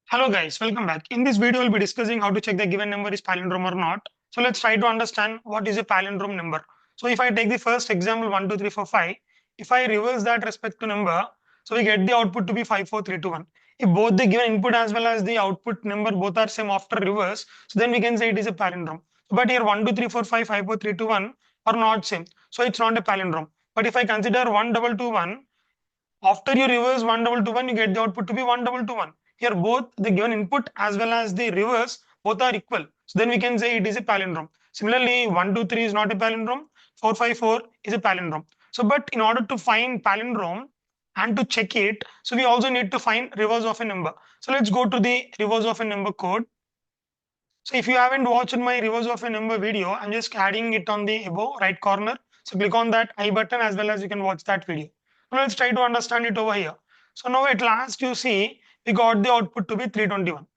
Hello guys, welcome back. In this video, we'll be discussing how to check the given number is palindrome or not. So let's try to understand what is a palindrome number. So if I take the first example 1, 2, 3, 4, 5, if I reverse that respective number, so we get the output to be 5, 4, 3, 2, 1. If both the given input as well as the output number both are same after reverse, so then we can say it is a palindrome. But here 1, 2, 3, 4, 5, 5, 4, 3, 2, 1 are not same. So it's not a palindrome. But if I consider 1, 2, 2, 1, after you reverse 1, 2, 2, 1, you get the output to be 1, 2, 2, 1. Here both the given input as well as the reverse both are equal. So then we can say it is a palindrome. Similarly, 1, 2, 3 is not a palindrome. 4, 5, 4 is a palindrome. So but in order to find palindrome and to check it, so we also need to find reverse of a number. So let's go to the reverse of a number code. So if you haven't watched my reverse of a number video, I'm just adding it on the above right corner. So click on that I button as well as you can watch that video. Now let's try to understand it over here. So now at last you see we got the output to be 321.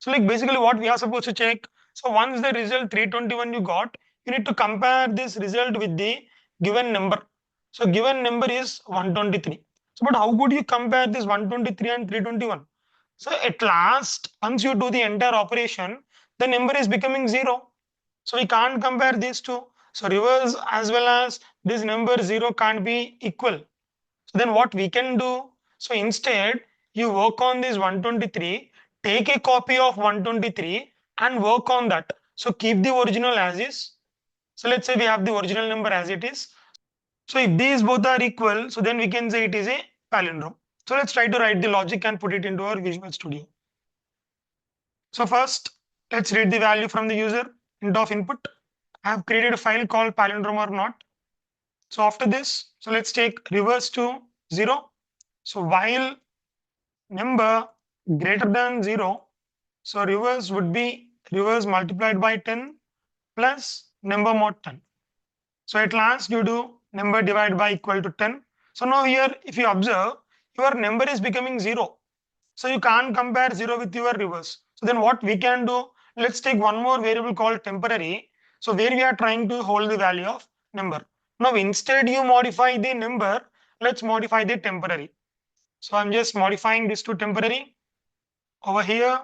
So like basically what we are supposed to check. So once the result 321 you got, you need to compare this result with the given number. So given number is 123. So but how could you compare this 123 and 321? So at last, once you do the entire operation, the number is becoming 0. So we can't compare these two. So reverse as well as this number 0 can't be equal. So then what we can do? So instead, you work on this 123, take a copy of 123 and work on that. So keep the original as is. So let's say we have the original number as it is. So if these both are equal, so then we can say it is a palindrome. So let's try to write the logic and put it into our Visual Studio. So first, let's read the value from the user into of input. I have created a file called palindrome or not. So after this, so let's take reverse to 0. So while number greater than 0, so reverse would be reverse multiplied by 10 plus number mod 10. So at last you do number divided by equal to 10. So now here if you observe, your number is becoming 0. So you can't compare 0 with your reverse. So then what we can do, let's take one more variable called temporary. So where we are trying to hold the value of number. Now instead you modify the number, let's modify the temporary. So I'm just modifying this to temporary over here.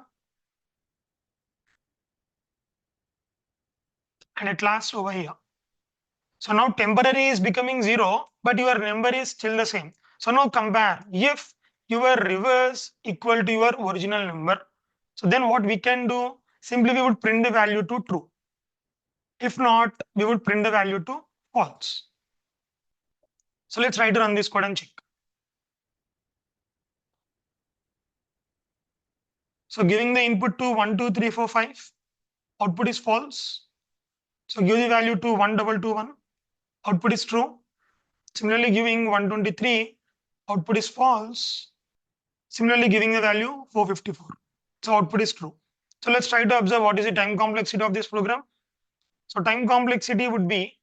And at last over here. So now temporary is becoming 0, but your number is still the same. So now compare if your reverse equal to your original number. So then what we can do, simply we would print the value to true. If not, we would print the value to false. So let's try to run this code and check. So giving the input to 1, 2, 3, 4, 5, output is false. So give the value to 1, 2, 2, 1, output is true. Similarly, giving 123, output is false. Similarly, giving the value 454. So output is true. So let's try to observe what is the time complexity of this program. So time complexity would be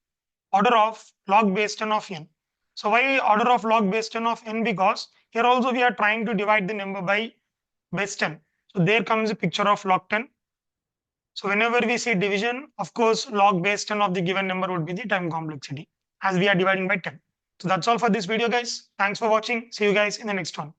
order of log base 10 of n. So why order of log base 10 of n? Because here also we are trying to divide the number by base 10. So there comes a picture of log 10. So whenever we see division, of course, log base 10 of the given number would be the time complexity as we are dividing by 10. So that's all for this video, guys. Thanks for watching. See you guys in the next one.